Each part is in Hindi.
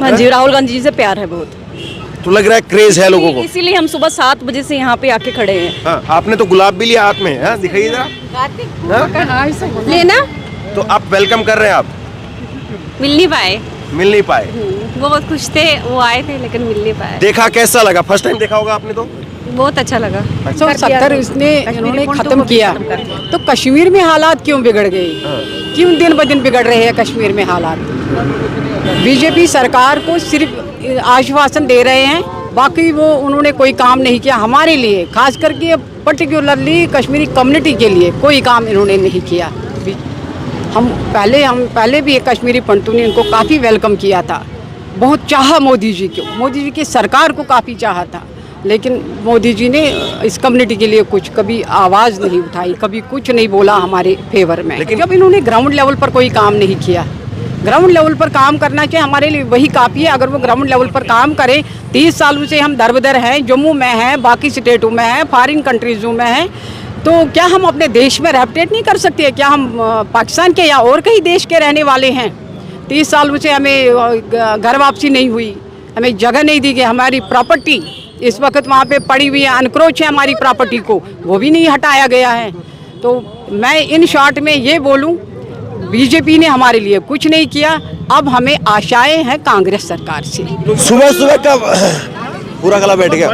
हाँ जी, राहुल गांधी जी से प्यार है बहुत, तो लग रहा है क्रेज है लोगों को। इसीलिए हम सुबह 7 बजे से यहाँ पे आके खड़े हैं। हाँ, आपने तो गुलाब भी लिया हाथ में, हाँ, दिखाइए जरा। लेना तो आप वेलकम कर रहे हैं, आप मिल नहीं पाए, मिल नहीं पाए। वो बहुत खुश थे, वो आए थे लेकिन मिल नहीं पाए। देखा कैसा लगा? फर्स्ट टाइम देखा होगा आपने तो। बहुत अच्छा लगा। 170 इन्होंने खत्म किया, तो कश्मीर में हालात क्यों बिगड़ गए? क्यों दिन ब दिन बिगड़ रहे हैं कश्मीर में हालात? बीजेपी सरकार को सिर्फ आश्वासन दे रहे हैं, बाकी वो उन्होंने कोई काम नहीं किया हमारे लिए, खास करके पर्टिकुलरली कश्मीरी कम्युनिटी के लिए कोई काम इन्होंने नहीं किया। हम पहले भी एक कश्मीरी पंडितों ने इनको काफ़ी वेलकम किया था, बहुत चाहा मोदी जी को, मोदी जी की सरकार को काफ़ी चाहा था, लेकिन मोदी जी ने इस कम्युनिटी के लिए कुछ कभी आवाज़ नहीं उठाई, कभी कुछ नहीं बोला हमारे फेवर में। लेकिन जब इन्होंने ग्राउंड लेवल पर कोई काम नहीं किया, ग्राउंड लेवल पर काम करना चाहिए, हमारे लिए वही काफ़ी है। अगर वो ग्राउंड लेवल पर काम करें, 30 सालों से हम दर-बदर हैं, जम्मू में हैं, बाकी स्टेटों में हैं, फॉरेन कंट्रीज़ों में हैं, तो क्या हम अपने देश में रेपुटेट नहीं कर सकते? क्या हम पाकिस्तान के या और कहीं देश के रहने वाले हैं? 30 सालों से हमें घर वापसी नहीं हुई, हमें जगह नहीं दी गई, हमारी प्रॉपर्टी इस वक्त वहाँ पे पड़ी हुई है, अनक्रोच है हमारी प्रॉपर्टी को, वो भी नहीं हटाया गया है। तो मैं इन शॉर्ट में ये बोलूँ, बीजेपी ने हमारे लिए कुछ नहीं किया, अब हमें आशाएं हैं कांग्रेस सरकार से। सुबह सुबह का पूरा गला बैठ गया।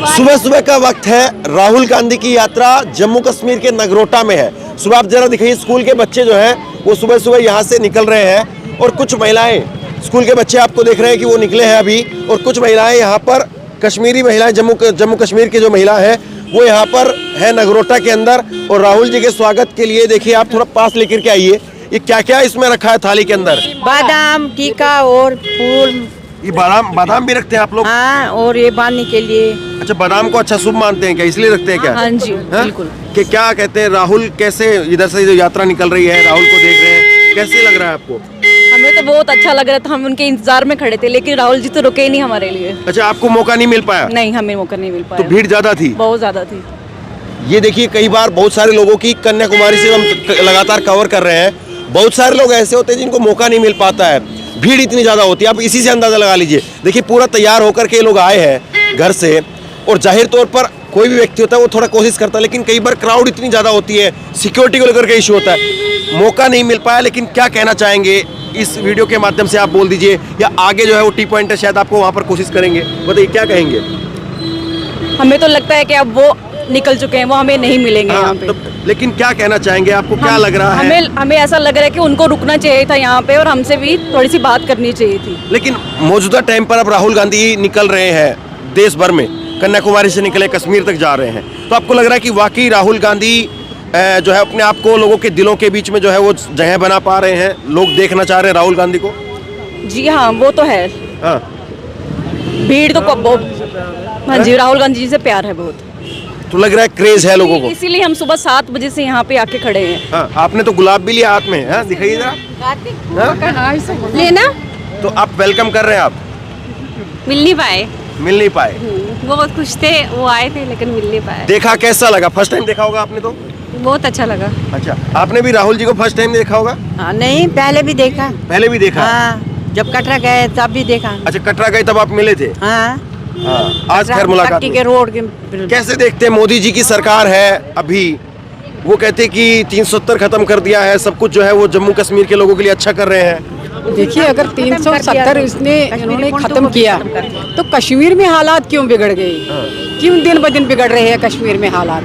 सुबह सुबह का वक्त है, राहुल गांधी की यात्रा जम्मू कश्मीर के नगरोटा में है। सुबह आप जरा दिखाइए, स्कूल के बच्चे जो हैं वो सुबह सुबह यहाँ से निकल रहे हैं, और कुछ महिलाएं, स्कूल के बच्चे आपको देख रहे हैं कि वो निकले हैं अभी, और कुछ महिलाएं यहाँ पर, कश्मीरी महिलाएं, जम्मू कश्मीर की जो महिला है वो यहाँ पर है नगरोटा के अंदर, और राहुल जी के स्वागत के लिए देखिए, आप थोड़ा पास लेकर के आइए, ये क्या क्या इसमें रखा है थाली के अंदर? बादाम, टीका और फूल। ये बादाम भी रखते हैं आप लोग? हाँ, और ये बांधने के लिए। अच्छा, बादाम को अच्छा शुभ मानते हैं क्या, इसलिए रखते हैं क्या? हाँ जी, बिल्कुल। कि क्या कहते हैं, राहुल कैसे इधर से जो यात्रा निकल रही है, राहुल को देख रहे हैं, कैसे लग रहा है आपको? हमें तो बहुत अच्छा लग रहा था, हम उनके इंतजार में खड़े थे, लेकिन राहुल जी तो रुके ही नहीं हमारे लिए। अच्छा, आपको मौका नहीं मिल पाया? नहीं, हमें मौका नहीं मिल पाया। तो भीड़ ज्यादा थी? बहुत ज्यादा थी। ये देखिए, कई बार बहुत सारे लोगों की, कन्याकुमारी से हम लगातार कवर कर रहे हैं, बहुत सारे लोग ऐसे होते हैं जिनको मौका नहीं मिल पाता है, भीड़ इतनी ज़्यादा होती है। आप इसी से अंदाज़ा लगा लीजिए। देखिए, पूरा तैयार होकर के लोग आए हैं घर से, और जाहिर तौर पर कोई भी व्यक्ति होता है वो थोड़ा कोशिश करता है, लेकिन कई बार क्राउड इतनी ज़्यादा होती है, सिक्योरिटी को लेकर के इशू होता है, मौका नहीं मिल पाया। लेकिन क्या कहना चाहेंगे इस वीडियो के माध्यम से, आप बोल दीजिए, या आगे जो है वो टी पॉइंट है, शायद आपको वहाँ पर कोशिश करेंगे, बताइए क्या कहेंगे? हमें तो लगता है कि अब वो निकल चुके हैं, वो हमें नहीं मिलेंगे यहाँ पे। लेकिन क्या कहना चाहेंगे, आपको क्या लग रहा है? हमें ऐसा लग रहा है कि उनको रुकना चाहिए था यहाँ पे, और हमसे भी थोड़ी सी बात करनी चाहिए थी। लेकिन मौजूदा टाइम पर अब राहुल गांधी निकल रहे हैं देश भर में, कन्याकुमारी से निकले कश्मीर तक जा रहे हैं, तो आपको लग रहा है कि वाकई राहुल गांधी जो है अपने आप को लोगों के दिलों के बीच में जो है वो जगह बना पा रहे हैं, लोग देखना चाह रहे हैं राहुल गांधी को? जी हाँ, वो तो है। हाँ, भीड़ तो हाँ जी, राहुल गांधी जी से प्यार है बहुत, तो लग रहा है क्रेज है लोगों को, इसीलिए हम सुबह 7 बजे से यहाँ पे आके खड़े हैं। हाँ, आपने तो गुलाब भी लिया हाथ में, हाँ, दिखाइए जरा। लेना तो आप वेलकम कर रहे हैं, आप मिल नहीं पाए, मिल नहीं पाए। वो बहुत खुश थे, वो आए थे लेकिन मिल नहीं पाए। देखा कैसा लगा? फर्स्ट टाइम देखा होगा आपने तो। बहुत अच्छा लगा। अच्छा, आपने भी राहुल जी को फर्स्ट टाइम देखा होगा? हाँ, नहीं, पहले भी देखा। पहले भी देखा? हाँ, जब कटरा गए तब भी देखा। अच्छा, कटरा गए तब आप मिले थे? हाँ, आज खैर मुलाकात के रोड के। कैसे देखते हैं? मोदी जी की सरकार है अभी, वो कहते हैं कि 370 खत्म कर दिया है, सब कुछ जो है वो जम्मू कश्मीर के लोगों के लिए अच्छा कर रहे हैं। देखिए, अगर 370 इन्होंने खत्म किया, तो कश्मीर में हालात क्यों बिगड़ गए? क्यों दिन ब दिन बिगड़ रहे हैं कश्मीर में हालात?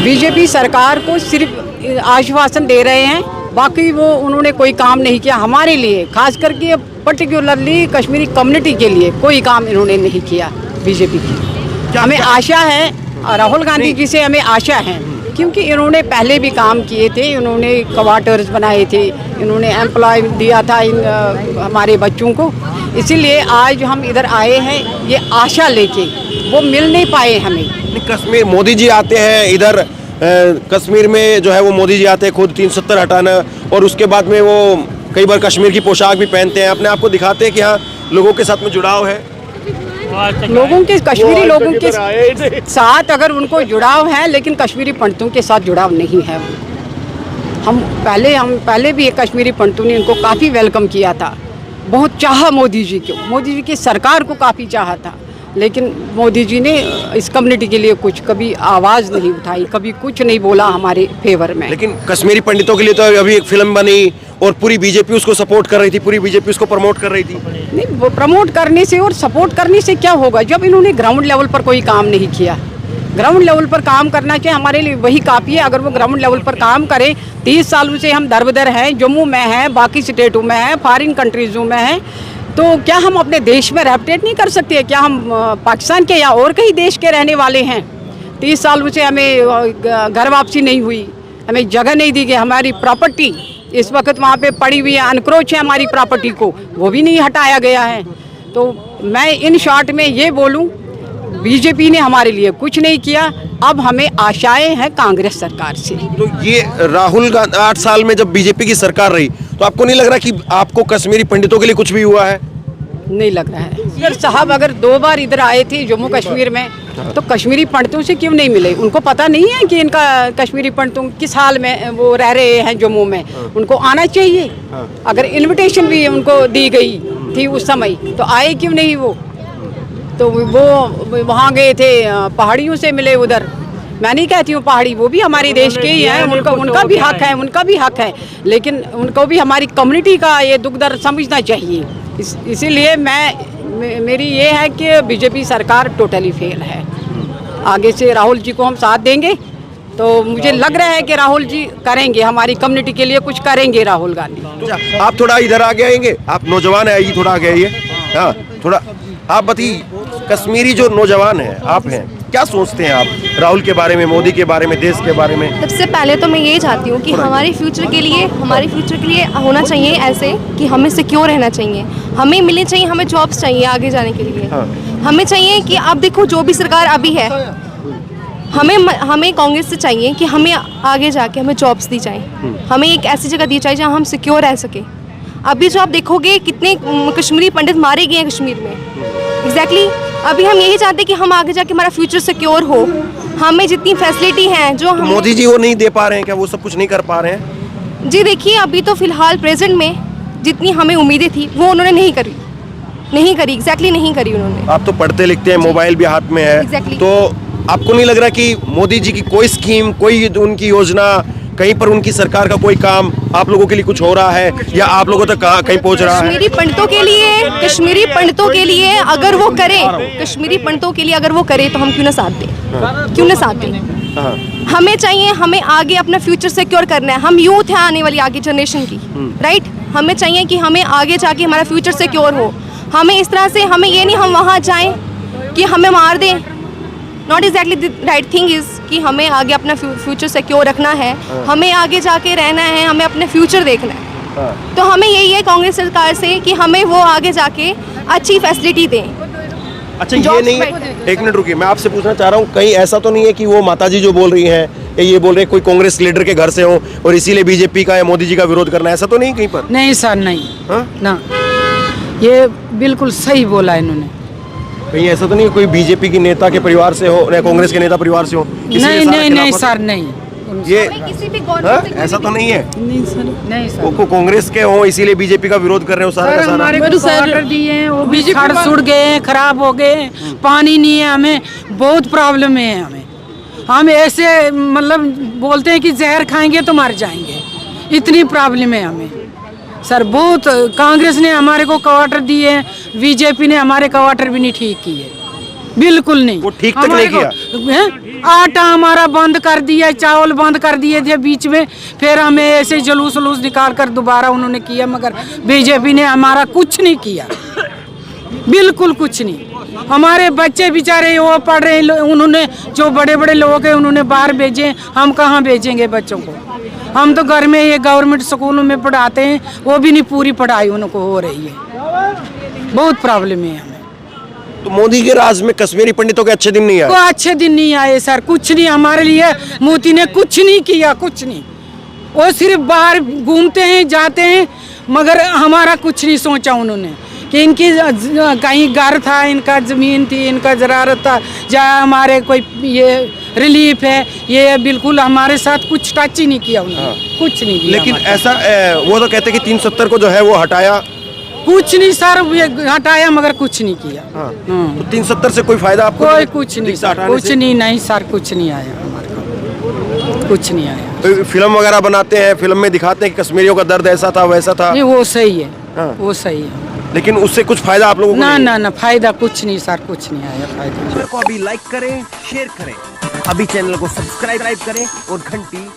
बीजेपी सरकार को सिर्फ आश्वासन दे रहे हैं, बाकी वो उन्होंने कोई काम नहीं किया हमारे लिए, खास करके पर्टिकुलरली कश्मीरी कम्युनिटी के लिए कोई काम इन्होंने नहीं किया बीजेपी की। हमें आशा है, राहुल गांधी जी से हमें आशा है, क्योंकि इन्होंने पहले भी काम किए थे, इन्होंने क्वार्टर्स बनाए थे, इन्होंने एम्प्लॉय दिया था हमारे बच्चों को, इसीलिए आज हम इधर आए हैं ये आशा लेके, वो मिल नहीं पाए हमें। कश्मीर मोदी जी आते हैं इधर, कश्मीर में जो है वो मोदी जी आते हैं खुद 370 हटाना, और उसके बाद में वो कई बार कश्मीर की पोशाक भी पहनते हैं, अपने आप को दिखाते हैं कि हाँ लोगों के साथ में जुड़ाव है, लोगों के, कश्मीरी लोगों के साथ अगर उनको जुड़ाव है, लेकिन कश्मीरी पंडितों के साथ जुड़ाव नहीं है। हम पहले भी एक कश्मीरी पंडितों ने इनको काफ़ी वेलकम किया था, बहुत चाहा मोदी जी को, मोदी जी की सरकार को काफ़ी चाहा था, लेकिन मोदी जी ने इस कम्युनिटी के लिए कुछ कभी आवाज़ नहीं उठाई, कभी कुछ नहीं बोला हमारे फेवर में। लेकिन कश्मीरी पंडितों के लिए तो अभी एक फिल्म बनी और पूरी बीजेपी उसको सपोर्ट कर रही थी, पूरी बीजेपी उसको प्रमोट कर रही थी। नहीं, वो प्रमोट करने से और सपोर्ट करने से क्या होगा जब इन्होंने ग्राउंड लेवल पर कोई काम नहीं किया। ग्राउंड लेवल पर काम करना चाहिए, हमारे लिए वही काफ़ी है। अगर वो ग्राउंड लेवल पर काम करें, 30 सालों से हम दर-बदर हैं, जम्मू में हैं, बाकी स्टेटों में हैं, फॉरेन कंट्रीज़ों में हैं, तो क्या हम अपने देश में रेपुटेट नहीं कर सकते? क्या हम पाकिस्तान के या और कहीं देश के रहने वाले हैं? 30 सालों से हमें घर वापसी नहीं हुई, हमें जगह नहीं दी गई, हमारी प्रॉपर्टी इस वक्त वहाँ पे पड़ी हुई है, अनक्रोच है हमारी प्रॉपर्टी को, वो भी नहीं हटाया गया है। तो मैं इन शॉर्ट में ये बोलूँ, बीजेपी ने हमारे लिए कुछ नहीं किया, अब हमें आशाएं हैं कांग्रेस सरकार से। तो ये राहुल गांधी 8 साल में जब बीजेपी की सरकार रही, तो आपको नहीं लग रहा कि आपको कश्मीरी पंडितों के लिए कुछ भी हुआ है? नहीं लग रहा है। अगर साहब अगर 2 बार इधर आए थे जम्मू कश्मीर में, तो कश्मीरी पंडितों से क्यों नहीं मिले? उनको पता नहीं है कि इनका कश्मीरी पंडितों किस हाल में वो रह रहे हैं जम्मू में? उनको आना चाहिए। अगर इनविटेशन भी उनको दी गई थी उस समय, तो आए क्यों नहीं वो? तो वो वहाँ गए थे, पहाड़ियों से मिले उधर। मैं नहीं कहती हूँ पहाड़ी, वो भी हमारे देश के ही हैं, उनका भी हक है, उनका भी हक है, लेकिन उनको भी हमारी कम्युनिटी का ये दुख दर्द समझना चाहिए। इसीलिए मेरी ये है कि बीजेपी सरकार टोटली फेल है। आगे से राहुल जी को हम साथ देंगे, तो मुझे लग रहा है कि राहुल जी करेंगे, हमारी कम्युनिटी के लिए कुछ करेंगे राहुल गांधी। आप थोड़ा इधर आगे आएंगे, आप नौजवान है, आइए थोड़ा आगे आइए। हाँ, थोड़ा आप बताइए, कश्मीरी जो नौजवान हैं, आप हैं, क्या सोचते हैं आप राहुल के बारे में, मोदी के बारे में, देश के बारे में? सबसे पहले तो मैं ये चाहती हूँ कि हमारे फ्यूचर के लिए होना चाहिए ऐसे कि हमें सिक्योर रहना चाहिए, हमें मिलनी चाहिए, हमें जॉब्स चाहिए आगे जाने के लिए। हमें चाहिए कि आप देखो जो भी सरकार अभी है, हमें कांग्रेस से चाहिए कि हमें आगे जाके हमें जॉब्स दी जाए, हमें एक ऐसी जगह दी जाए जहाँ हम सिक्योर रह सके। अभी जो आप देखोगे कितने कश्मीरी पंडित मारे गए हैं कश्मीर में, एग्जैक्टली अभी हम यही चाहते हैं कि हम आगे जाके हमारा फ्यूचर सिक्योर हो। हमें जितनी फैसिलिटी हैं जो हम मोदी जी वो नहीं दे पा रहे हैं क्या? वो सब कुछ नहीं कर पा रहे हैं? जी देखिए, अभी तो फिलहाल प्रेजेंट में जितनी हमें उम्मीदें थी वो उन्होंने नहीं करी, एग्जैक्टली नहीं करी उन्होंने। आप तो पढ़ते लिखते हैं, मोबाइल भी हाथ में है, Exactly. तो आपको नहीं लग रहा कि मोदी जी की कोई स्कीम, कोई उनकी योजना, कहीं पर उनकी सरकार का कोई काम आप लोगों के लिए कुछ हो रहा है, या आप लोगों तक कहीं पहुंच रहा है? कश्मीरी पंडितों के लिए अगर वो करे तो हम क्यों ना साथ दें, हमें चाहिए, हमें आगे अपना फ्यूचर सिक्योर करना है। हम यूथ हैं आने वाली आगे जनरेशन की, राइट? हमें चाहिए कि हमें आगे जाके हमारा फ्यूचर सिक्योर हो। हमें इस तरह से, हमें ये नहीं हम वहाँ जाएं कि हमें मार दें, not exactly the right thing is कि हमें आगे अपना फ्यूचर सिक्योर रखना है, हमें आगे जाके रहना है, हमें अपने फ्यूचर देखना है। तो हमें यही है कांग्रेस सरकार से कि हमें वो आगे जाके अच्छी फैसिलिटी दें। अच्छा, ये नहीं, एक मिनट रुकिए, मैं आपसे पूछना चाह रहा हूँ, कहीं ऐसा तो नहीं है कि वो माताजी जो बोल रही हैं, ये बोल रहे हैं कोई कांग्रेस लीडर के घर से हो और इसीलिए बीजेपी का या मोदी जी का विरोध करना, ऐसा तो नहीं कहीं पर? नहीं सर, नहीं। हाँ? ना, ये बिल्कुल सही बोला इन्होंने। कहीं ऐसा तो नहीं है कोई बीजेपी की नेता के परिवार से हो या कांग्रेस के नेता परिवार से हो? नहीं सर, नहीं। ये किसी भी ऐसा तो नहीं है? नहीं सर, वो कांग्रेस के हो इसीलिए बीजेपी का विरोध कर रहे हो सारा का सारा? हमारे को ऑर्डर दिए हैं, वो भी सुड़ गए हैं, खराब हो गए, पानी नहीं है, हमें बहुत प्रॉब्लम है। हम ऐसे मतलब बोलते हैं कि जहर खाएंगे तो मर जाएंगे, इतनी प्रॉब्लम है हमें सर। बहुत कांग्रेस ने हमारे को क्वार्टर दिए हैं, बीजेपी ने हमारे क्वार्टर भी नहीं ठीक किए, बिल्कुल नहीं। वो ठीक तक नहीं किया। आटा हमारा बंद कर दिया, चावल बंद कर दिए थे बीच में, फिर हमें ऐसे जुलूस निकाल कर दोबारा उन्होंने किया, मगर बीजेपी ने हमारा कुछ नहीं किया, बिल्कुल कुछ नहीं। हमारे बच्चे बेचारे वो पढ़ रहे, उन्होंने जो बड़े बड़े लोग हैं उन्होंने बाहर भेजे, हम कहाँ भेजेंगे बच्चों को? हम तो घर में ये गवर्नमेंट स्कूलों में पढ़ाते हैं, वो भी नहीं पूरी पढ़ाई उनको हो रही है, बहुत प्रॉब्लम है हमें। तो मोदी के राज में कश्मीरी पंडितों के अच्छे दिन नहीं आए? कोई अच्छे दिन नहीं आए सर, कुछ नहीं हमारे लिए मोदी ने कुछ नहीं किया, कुछ नहीं। वो सिर्फ बाहर घूमते हैं, जाते हैं, मगर हमारा कुछ नहीं सोचा उन्होंने कि इनकी कहीं घर था, इनका ज़मीन थी, इनका ज़रारत था, या हमारे कोई ये रिलीफ है, ये बिल्कुल हमारे साथ कुछ टच ही नहीं किया उन्होंने। कुछ नहीं किया। लेकिन ऐसा वो तो कहते हैं कि 370 को जो है वो हटाया कुछ नहीं सर, ये हटाया मगर कुछ नहीं किया। तो 370 से कोई फायदा आपको कोई कुछ नहीं दिखता सर, हटाने कुछ से? नहीं सर, कुछ नहीं आया हमारे को, कुछ नहीं आया। तो फिल्म वगैरह बनाते हैं, फिल्म में दिखाते हैं कि कश्मीरियों का दर्द ऐसा था वैसा था, नहीं वो सही है, हाँ। वो सही है। लेकिन उससे कुछ फायदा आप लोगों को ना नहीं? ना ना फायदा कुछ नहीं सर, कुछ नहीं आया फायदा। को अभी लाइक करें, शेयर करें, अभी चैनल को सब्सक्राइब करें और घंटी